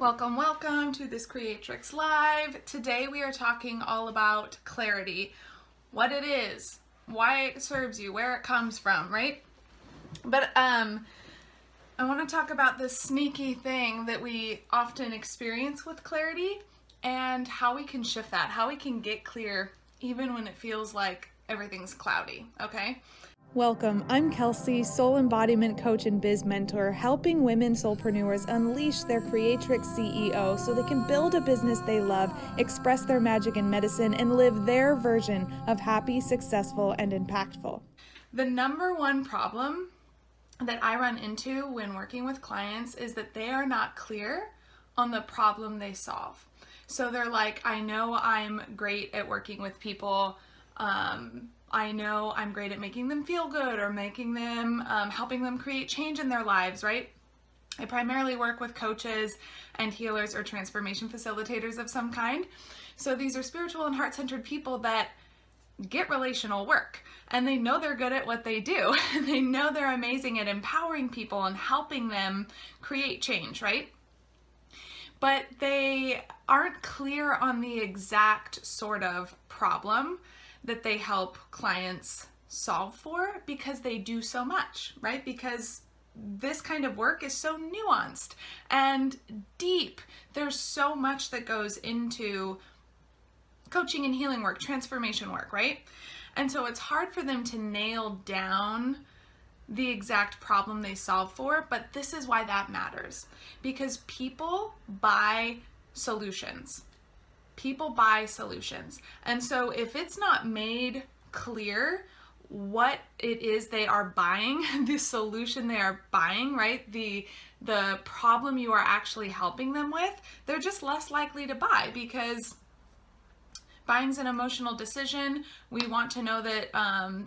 Welcome, welcome to this Creatrix Live. Today we are talking all about clarity, what it is, why it serves you, where it comes from, right? But I want to talk about this sneaky thing that we often experience with clarity and how we can shift that, how we can get clear even when it feels like everything's cloudy, okay? Welcome, I'm Kelsey, soul embodiment coach and biz mentor, helping women soulpreneurs unleash their Creatrix CEO so they can build a business they love, express their magic in medicine, and live their version of happy, successful, and impactful. The number one problem that I run into when working with clients is that they are not clear on the problem they solve. So they're like, I know I'm great at working with people, I know I'm great at making them feel good or making them, helping them create change in their lives, right? I primarily work with coaches and healers or transformation facilitators of some kind. So these are spiritual and heart-centered people that get relational work and they know they're good at what they do. They know they're amazing at empowering people and helping them create change, right? But they aren't clear on the exact sort of problem that they help clients solve for because they do so much, right? Because this kind of work is so nuanced and deep. There's so much that goes into coaching and healing work, transformation work, right? And so it's hard for them to nail down the exact problem they solve for, but this is why that matters. Because people buy solutions. People buy solutions. And so if it's not made clear what it is they are buying, the solution they are buying, right? The problem you are actually helping them with, they're just less likely to buy because buying's an emotional decision. We want to know that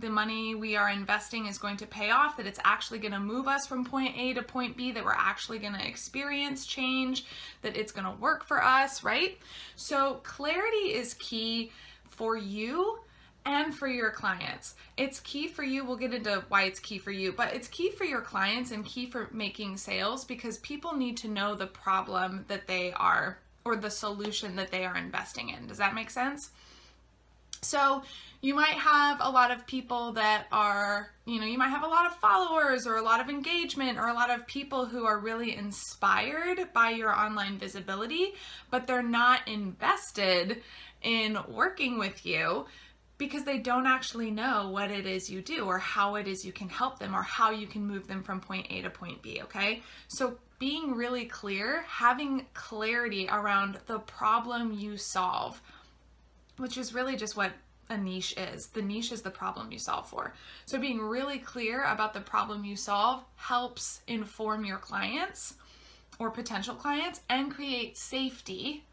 the money we are investing is going to pay off, that it's actually going to move us from point A to point B, that we're actually going to experience change, that it's going to work for us, right? So clarity is key for you and for your clients. It's key for you. We'll get into why it's key for you, but it's key for your clients and key for making sales because people need to know the problem that they are or the solution that they are investing in. Does that make sense? So you might have a lot of people that are, you might have a lot of followers or a lot of engagement or a lot of people who are really inspired by your online visibility, but they're not invested in working with you because they don't actually know what it is you do or how it is you can help them or how you can move them from point A to point B, okay? So being really clear, having clarity around the problem you solve, which is really just what a niche is. The niche is the problem you solve for. So being really clear about the problem you solve helps inform your clients or potential clients and create safety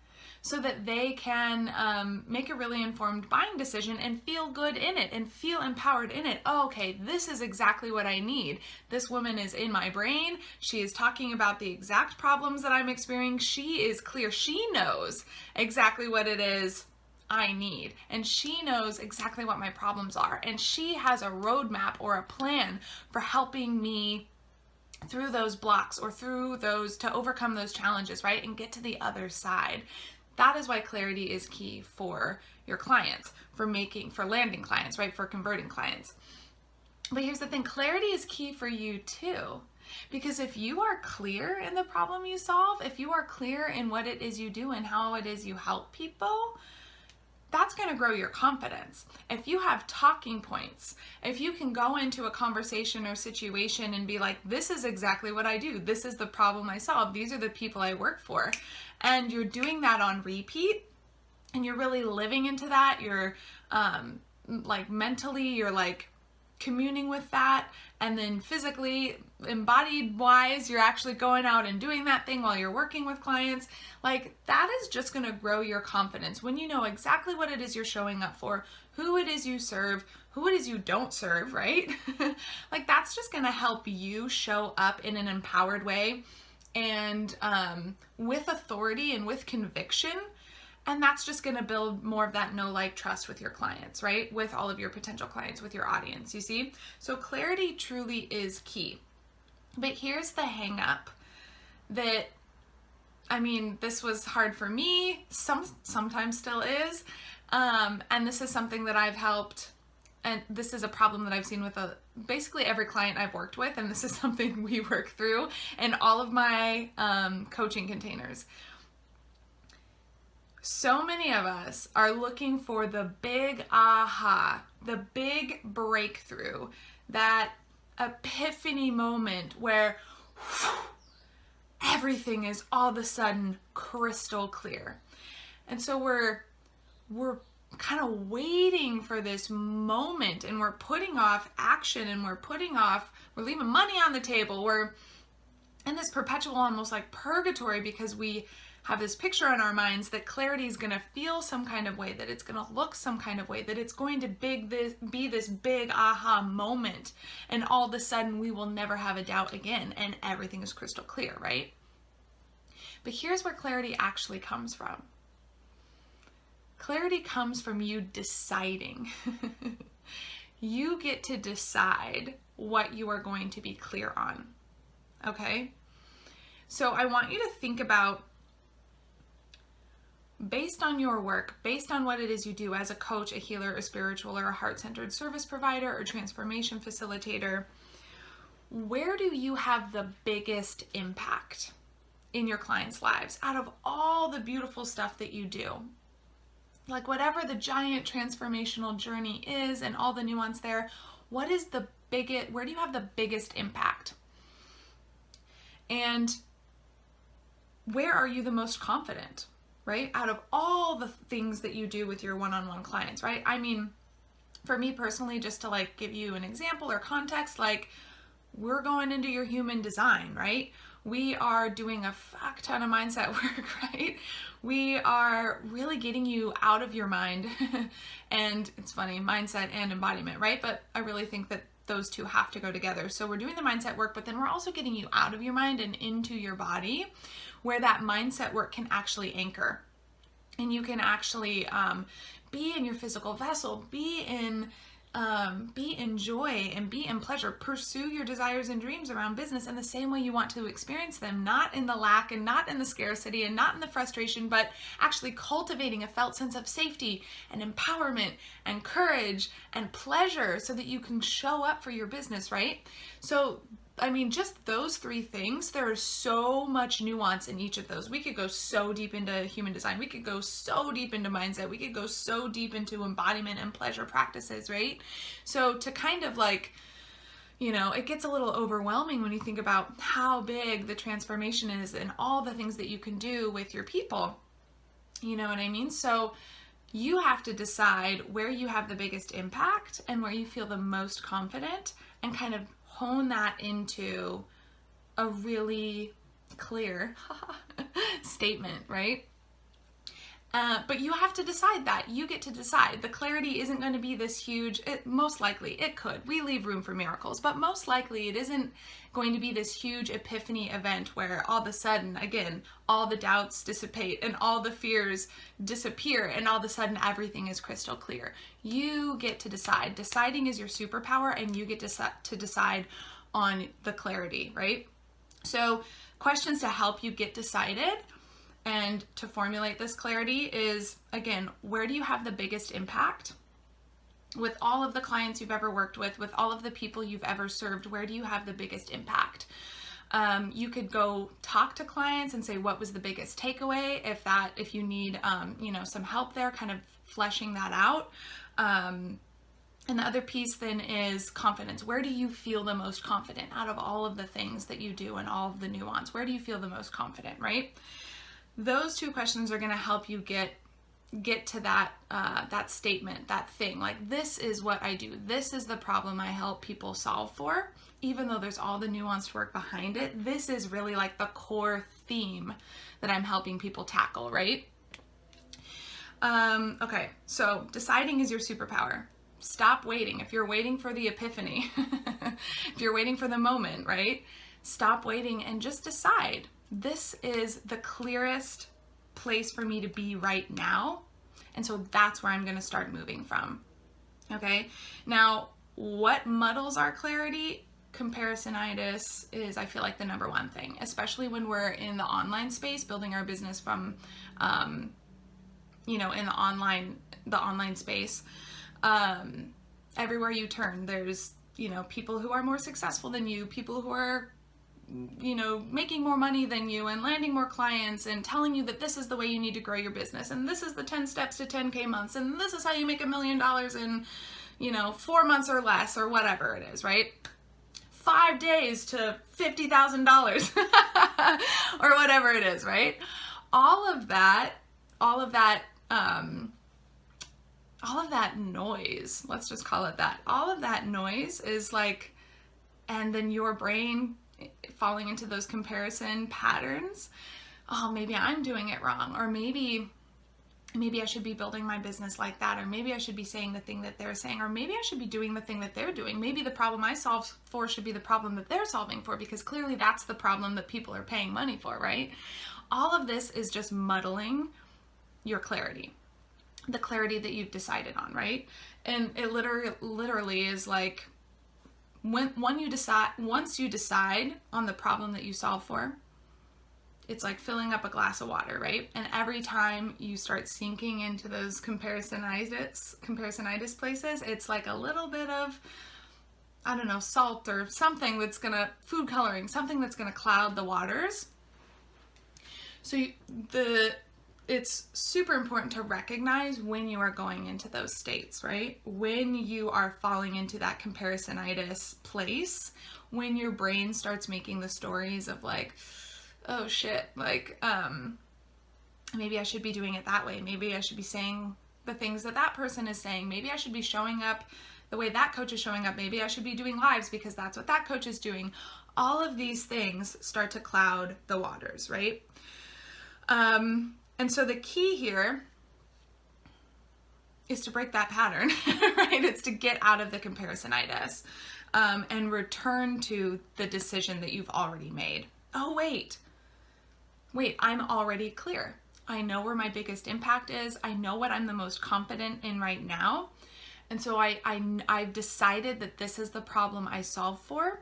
so that they can make a really informed buying decision and feel good in it and feel empowered in it. Oh, okay, this is exactly what I need. This woman is in my brain. She is talking about the exact problems that I'm experiencing. She is clear. She knows exactly what it is I need. And she knows exactly what my problems are. And she has a roadmap or a plan for helping me through those blocks or through those to overcome those challenges, right? And get to the other side. That is why clarity is key for your clients, for landing clients, right? For converting clients. But here's the thing, clarity is key for you too. Because if you are clear in the problem you solve, if you are clear in what it is you do and how it is you help people, that's going to grow your confidence. If you have talking points, if you can go into a conversation or situation and be like, this is exactly what I do. This is the problem I solve. These are the people I work for. And you're doing that on repeat and you're really living into that. You're mentally, you're communing with that. And then physically, embodied wise, you're actually going out and doing that thing while you're working with clients. That is just going to grow your confidence when you know exactly what it is you're showing up for, who it is you serve, who it is you don't serve, right? That's just going to help you show up in an empowered way and with authority and with conviction. And that's just going to build more of that know, like, trust with your clients, right? With all of your potential clients, with your audience, you see? So clarity truly is key. But here's the hang up that I mean, this was hard for me, sometimes still is. And this is something that I've helped, and this is a problem that I've seen with basically every client I've worked with, and this is something we work through in all of my coaching containers. So many of us are looking for the big aha, the big breakthrough, that epiphany moment where everything is all of a sudden crystal clear. And so we're kind of waiting for this moment, and we're putting off action, and we're leaving money on the table. We're in this perpetual, almost like purgatory, because we have this picture in our minds that clarity is going to feel some kind of way, that it's going to look some kind of way, that it's going to be this big aha moment, and all of a sudden we will never have a doubt again, and everything is crystal clear, right? But here's where clarity actually comes from. Clarity comes from you deciding. You get to decide what you are going to be clear on, okay? So I want you to think about, based on your work, based on what it is you do as a coach, a healer, a spiritual, or a heart-centered service provider, or transformation facilitator, where do you have the biggest impact in your clients' lives out of all the beautiful stuff that you do? Like whatever the giant transformational journey is and all the nuance there, where do you have the biggest impact? And where are you the most confident? Right? Out of all the things that you do with your one-on-one clients, right? I mean, for me personally, just to like give you an example or context, like we're going into your human design, right? We are doing a fuck ton of mindset work, right? We are really getting you out of your mind. And it's funny, mindset and embodiment, right? But I really think that those two have to go together. So we're doing the mindset work, but then we're also getting you out of your mind and into your body, where that mindset work can actually anchor. And you can actually be in your physical vessel, be in joy and be in pleasure. Pursue your desires and dreams around business in the same way you want to experience them, not in the lack and not in the scarcity and not in the frustration, but actually cultivating a felt sense of safety and empowerment and courage and pleasure so that you can show up for your business, right? So I mean, just those three things, there is so much nuance in each of those. We could go so deep into human design. We could go so deep into mindset. We could go so deep into embodiment and pleasure practices, right? So to kind of like, it gets a little overwhelming when you think about how big the transformation is and all the things that you can do with your people. You know what I mean? So you have to decide where you have the biggest impact and where you feel the most confident, and kind of hone that into a really clear statement, right? But you have to decide that. You get to decide. The clarity isn't going to be this huge. Most likely, it could. We leave room for miracles, but most likely it isn't going to be this huge epiphany event where all of a sudden, again, all the doubts dissipate and all the fears disappear and all of a sudden everything is crystal clear. You get to decide. Deciding is your superpower, and you get to decide on the clarity, right? So questions to help you get decided and to formulate this clarity is, again, where do you have the biggest impact? With all of the clients you've ever worked with all of the people you've ever served, where do you have the biggest impact? You could go talk to clients and say, what was the biggest takeaway? If you need, some help there, kind of fleshing that out. And the other piece then is confidence. Where do you feel the most confident out of all of the things that you do and all of the nuance? Where do you feel the most confident, right? Those two questions are going to help you get to that statement, that thing. Like, this is what I do. This is the problem I help people solve for. Even though there's all the nuanced work behind it, this is really like the core theme that I'm helping people tackle, right? Okay, so deciding is your superpower. Stop waiting. If you're waiting for the epiphany, if you're waiting for the moment, right? Stop waiting and just decide. This is the clearest place for me to be right now. And so that's where I'm going to start moving from. Okay. Now, what muddles our clarity comparisonitis is, I feel like, the number one thing, especially when we're in the online space, building our business from, in the online space. Everywhere you turn, there's, people who are more successful than you, people who are, making more money than you and landing more clients and telling you that this is the way you need to grow your business. And this is the 10 steps to 10K months. And this is how you make $1 million in, 4 months or less, or whatever it is, right? 5 days to $50,000 or whatever it is, right? All of that noise, let's just call it that. All of that noise is like, and then your brain falling into those comparison patterns. Oh, maybe I'm doing it wrong, or maybe I should be building my business like that, or maybe I should be saying the thing that they're saying, or maybe I should be doing the thing that they're doing. Maybe the problem I solve for should be the problem that they're solving for, because clearly that's the problem that people are paying money for, right? All of this is just muddling your clarity, the clarity that you've decided on, right? And it literally is like, once you decide on the problem that you solve for, it's like filling up a glass of water, right? And every time you start sinking into those comparisonitis places, it's like a little bit of, I don't know, salt or something food coloring, something that's gonna cloud the waters. So it's super important to recognize when you are going into those states, right? When you are falling into that comparisonitis place, when your brain starts making the stories of like, oh shit, like, maybe I should be doing it that way. Maybe I should be saying the things that person is saying. Maybe I should be showing up the way that coach is showing up. Maybe I should be doing lives because that's what that coach is doing. All of these things start to cloud the waters, right? And so the key here is to break that pattern, right? It's to get out of the comparisonitis, and return to the decision that you've already made. Oh, wait, I'm already clear. I know where my biggest impact is. I know what I'm the most confident in right now. And so I've decided that this is the problem I solve for.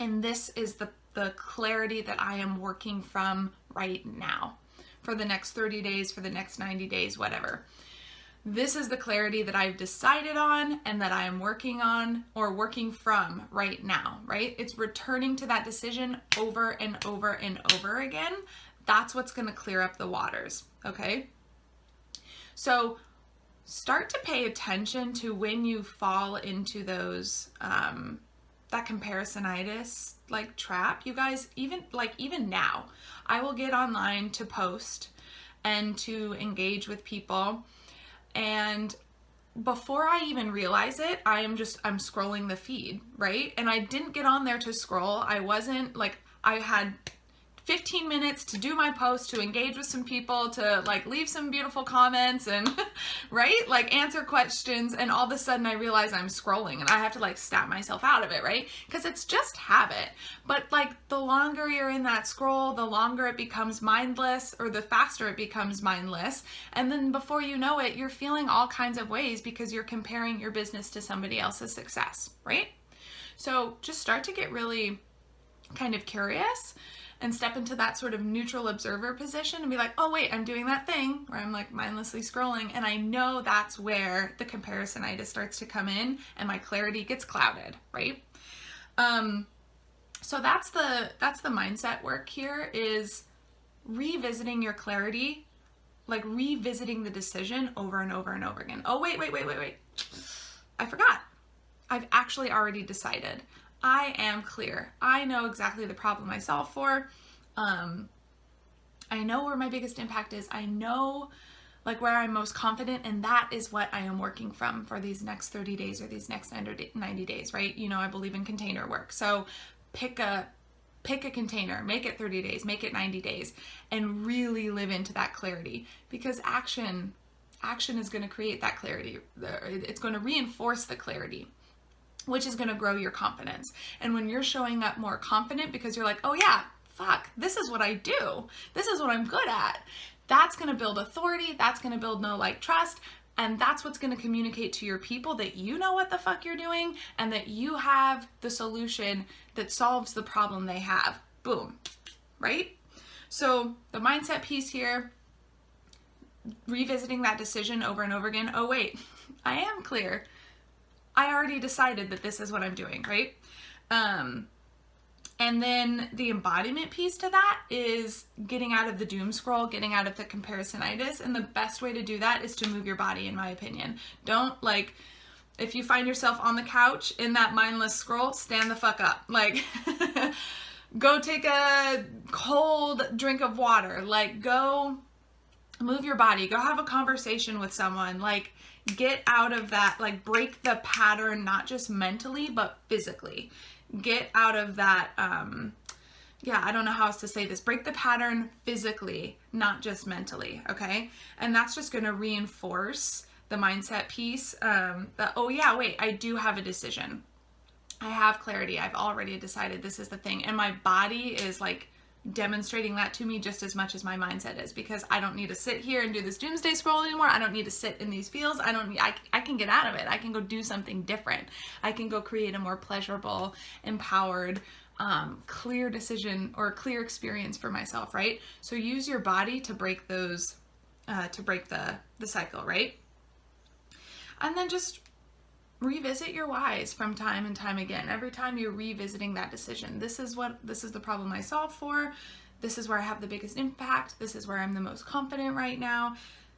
And this is the clarity that I am working from right now for the next 30 days, for the next 90 days, whatever. This is the clarity that I've decided on and that I am working on or working from right now, right? It's returning to that decision over and over and over again. That's what's going to clear up the waters, okay? So start to pay attention to when you fall into those, that comparisonitis like trap. You guys, even now, I will get online to post and to engage with people, and before I even realize it, I'm scrolling the feed, right? And I didn't get on there to scroll. I had 15 minutes to do my post, to engage with some people, to like leave some beautiful comments and right? Like answer questions, and all of a sudden I realize I'm scrolling and I have to like snap myself out of it, right? Because it's just habit. But like the longer you're in that scroll, the longer it becomes mindless, or the faster it becomes mindless. And then before you know it, you're feeling all kinds of ways because you're comparing your business to somebody else's success, right? So just start to get really kind of curious and step into that sort of neutral observer position and be like, oh wait, I'm doing that thing where I'm like mindlessly scrolling, and I know that's where the comparisonitis starts to come in and my clarity gets clouded, right? So that's the mindset work here, is revisiting your clarity, like revisiting the decision over and over and over again. Oh wait. I forgot. I've actually already decided. I am clear. I know exactly the problem I solve for. I know where my biggest impact is. I know like where I'm most confident, and that is what I am working from for these next 30 days or these next 90 days, right? You know, I believe in container work. So pick a container, make it 30 days, make it 90 days, and really live into that clarity, because action is going to create that clarity. It's going to reinforce the clarity, which is going to grow your confidence. And when you're showing up more confident because you're like, oh yeah, fuck, this is what I do. This is what I'm good at. That's going to build authority. That's going to build know, like, trust. And that's what's going to communicate to your people that you know what the fuck you're doing and that you have the solution that solves the problem they have. Boom, right? So the mindset piece here, revisiting that decision over and over again. Oh, wait, I am clear. I already decided that this is what I'm doing, right? And then the embodiment piece to that is getting out of the doom scroll, getting out of the comparisonitis. And the best way to do that is to move your body, in my opinion. Don't, like, if you find yourself on the couch in that mindless scroll, stand the fuck up. Like, go take a cold drink of water. Like, go move your body. Go have a conversation with someone. Like, get out of that, like, break the pattern, not just mentally, but physically. Get out of that, I don't know how else to say this. Break the pattern physically, not just mentally, okay? And that's just going to reinforce the mindset piece that, oh yeah, wait, I do have a decision. I have clarity. I've already decided this is the thing. And my body is like demonstrating that to me just as much as my mindset is, because I don't need to sit here and do this doomsday scroll anymore. I don't need to sit in these feels. I can get out of it. I can go do something different. I can go create a more pleasurable, empowered, clear decision or clear experience for myself, right? So use your body to break those, to break the cycle, right? And then just revisit your whys from time and time again. Every time you're revisiting that decision, this is the problem I solve for. This is where I have the biggest impact. This is where I'm the most confident right now.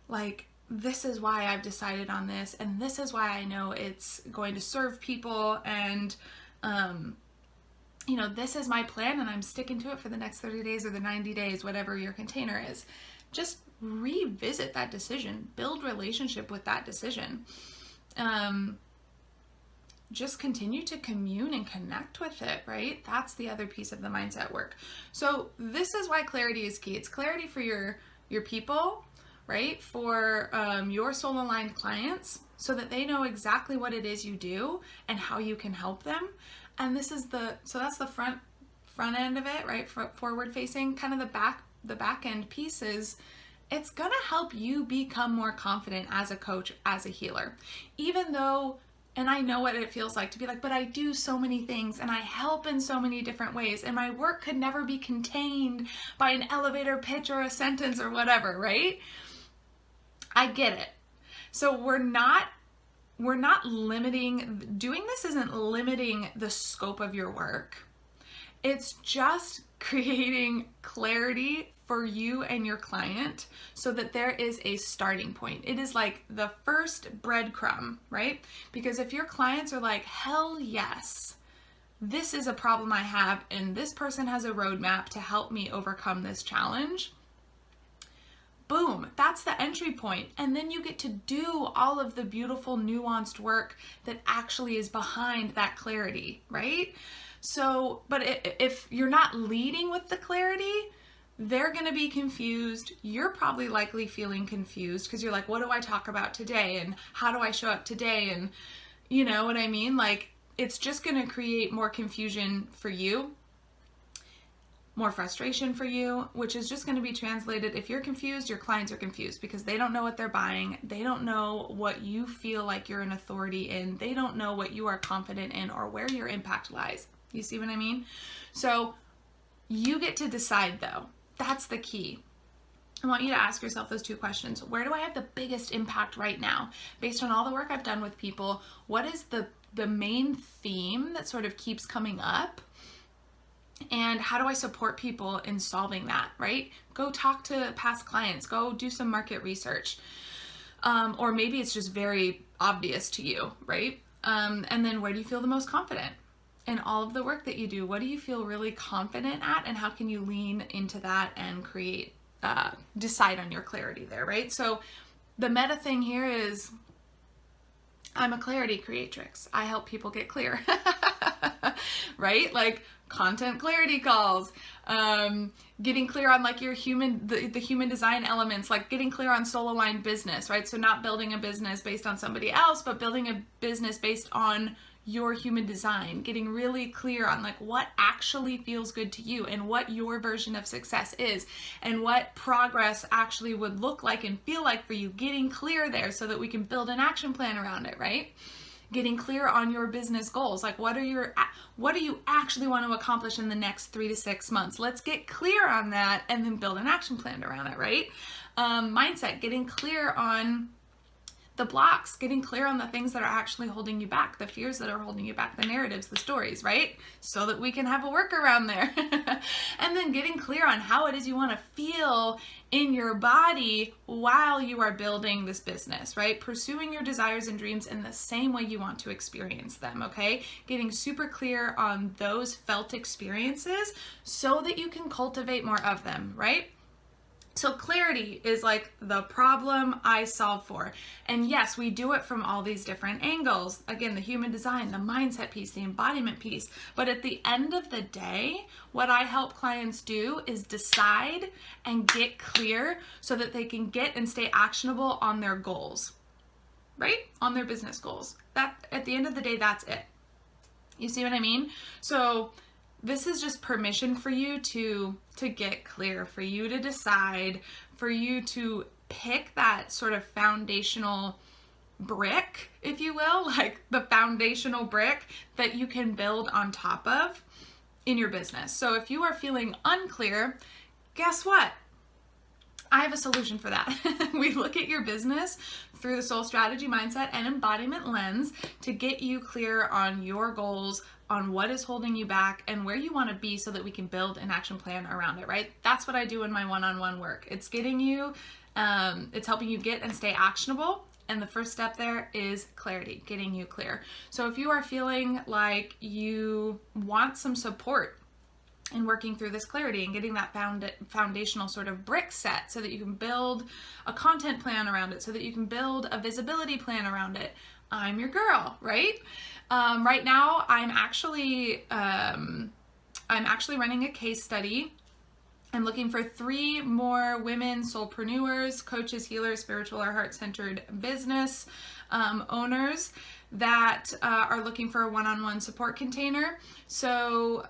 Like, this is why I've decided on this. And this is why I know it's going to serve people. And, this is my plan and I'm sticking to it for the next 30 days or the 90 days, whatever your container is. Just revisit that decision, build relationship with that decision. Just continue to commune and connect with it, right? That's the other piece of the mindset work. So this is why clarity is key. It's clarity for your people, right? For your soul aligned clients, so that they know exactly what it is you do and how you can help them. And that's the front end of it, right? Forward facing. Kind of the back end piece is, it's gonna help you become more confident as a coach, as a healer. Even though, and I know what it feels like to be like, but I do so many things and I help in so many different ways and my work could never be contained by an elevator pitch or a sentence or whatever, right? I get it. So we're not limiting, doing this isn't limiting the scope of your work. It's just creating clarity for you and your client so that there is a starting point. It is like the first breadcrumb, right? Because if your clients are like, hell yes, this is a problem I have and this person has a roadmap to help me overcome this challenge, boom, that's the entry point. And then you get to do all of the beautiful nuanced work that actually is behind that clarity, right? So, but if you're not leading with the clarity, they're going to be confused. You're probably likely feeling confused because you're like, what do I talk about today? And how do I show up today? And you know what I mean? Like, it's just going to create more confusion for you, more frustration for you, which is just going to be translated. If you're confused, your clients are confused because they don't know what they're buying. They don't know what you feel like you're an authority in. They don't know what you are confident in or where your impact lies. You see what I mean? So you get to decide though. That's the key. I want you to ask yourself those two questions. Where do I have the biggest impact right now? Based on all the work I've done with people, what is the main theme that sort of keeps coming up? And how do I support people in solving that, right? Go talk to past clients. Go do some market research. Or maybe it's just very obvious to you, right? And then where do you feel the most confident? In all of the work that you do, what do you feel really confident at, and how can you lean into that and create, decide on your clarity there, right? So the meta thing here is, I'm a clarity creatrix. I help people get clear, right? Like content clarity calls, getting clear on like your the human design elements, like getting clear on soul aligned business, right? So not building a business based on somebody else, but building a business based on your human design, getting really clear on like what actually feels good to you and what your version of success is and what progress actually would look like and feel like for you, getting clear there so that we can build an action plan around it, right? Getting clear on your business goals. Like what do you actually want to accomplish in the next 3 to 6 months? Let's get clear on that and then build an action plan around it, right? Mindset, getting clear on the blocks, getting clear on the things that are actually holding you back, the fears that are holding you back, the narratives, the stories, right? So that we can have a workaround there. And then getting clear on how it is you want to feel in your body while you are building this business, right? Pursuing your desires and dreams in the same way you want to experience them, okay? Getting super clear on those felt experiences so that you can cultivate more of them, right? So clarity is like the problem I solve for. And yes, we do it from all these different angles. Again, the human design, the mindset piece, the embodiment piece. But at the end of the day, what I help clients do is decide and get clear so that they can get and stay actionable on their goals, right? On their business goals. That at the end of the day, that's it. You see what I mean? So this is just permission for you to get clear, for you to decide, for you to pick that sort of foundational brick, if you will, like the foundational brick that you can build on top of in your business. So if you are feeling unclear, guess what? I have a solution for that. We look at your business through the soul strategy, mindset, and embodiment lens to get you clear on your goals, on what is holding you back and where you want to be so that we can build an action plan around it, right? That's what I do in my one-on-one work. It's getting you, it's helping you get and stay actionable. And the first step there is clarity, getting you clear. So if you are feeling like you want some support in working through this clarity and getting that foundational sort of brick set so that you can build a content plan around it, so that you can build a visibility plan around it, I'm your girl, right? Right now, I'm actually running a case study. I'm looking for 3 more women soulpreneurs, coaches, healers, spiritual or heart-centered business owners that are looking for a one-on-one support container. So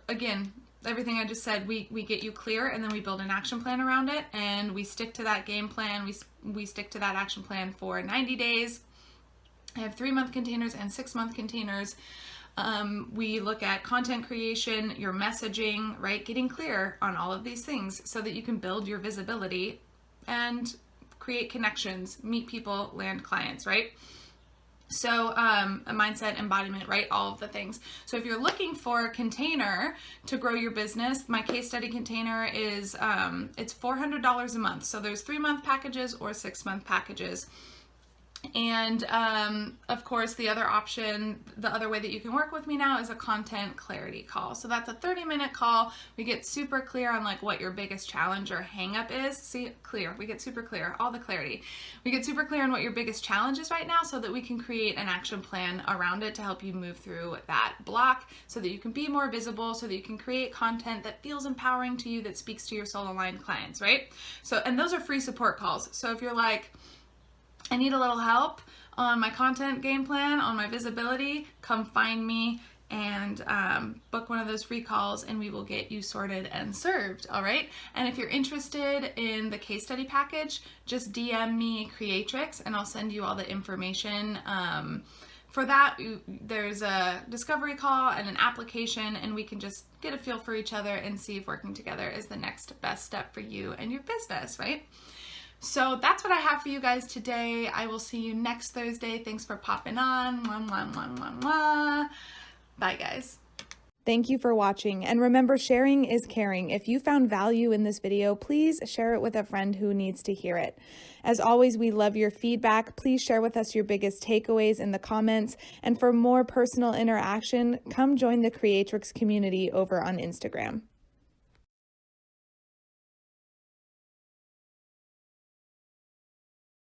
again, everything I just said, we get you clear and then we build an action plan around it and we stick to that game plan. We stick to that action plan for 90 days. I have 3-month containers and 6-month containers. We look at content creation, your messaging, right? Getting clear on all of these things so that you can build your visibility and create connections, meet people, land clients, right? So a mindset, embodiment, right? All of the things. So if you're looking for a container to grow your business, my case study container is, it's $400 a month. So there's 3-month packages or 6-month packages. And of course, the other option, the other way that you can work with me now is a content clarity call. So that's a 30-minute call. We get super clear on like what your biggest challenge or hang up is. See, clear. We get super clear, all the clarity. We get super clear on what your biggest challenge is right now so that we can create an action plan around it to help you move through that block so that you can be more visible, so that you can create content that feels empowering to you, that speaks to your soul-aligned clients, right? So, and those are free support calls. So if you're like, I need a little help on my content game plan, on my visibility, come find me and book one of those free calls and we will get you sorted and served, all right? And if you're interested in the case study package, just DM me Creatrix and I'll send you all the information. For that, there's a discovery call and an application and we can just get a feel for each other and see if working together is the next best step for you and your business, right? So that's what I have for you guys today. I will see you next Thursday. Thanks for popping on. Mwah, mwah, mwah, mwah, mwah. Bye, guys. Thank you for watching. And remember, sharing is caring. If you found value in this video, please share it with a friend who needs to hear it. As always, we love your feedback. Please share with us your biggest takeaways in the comments. And for more personal interaction, come join the Creatrix community over on Instagram.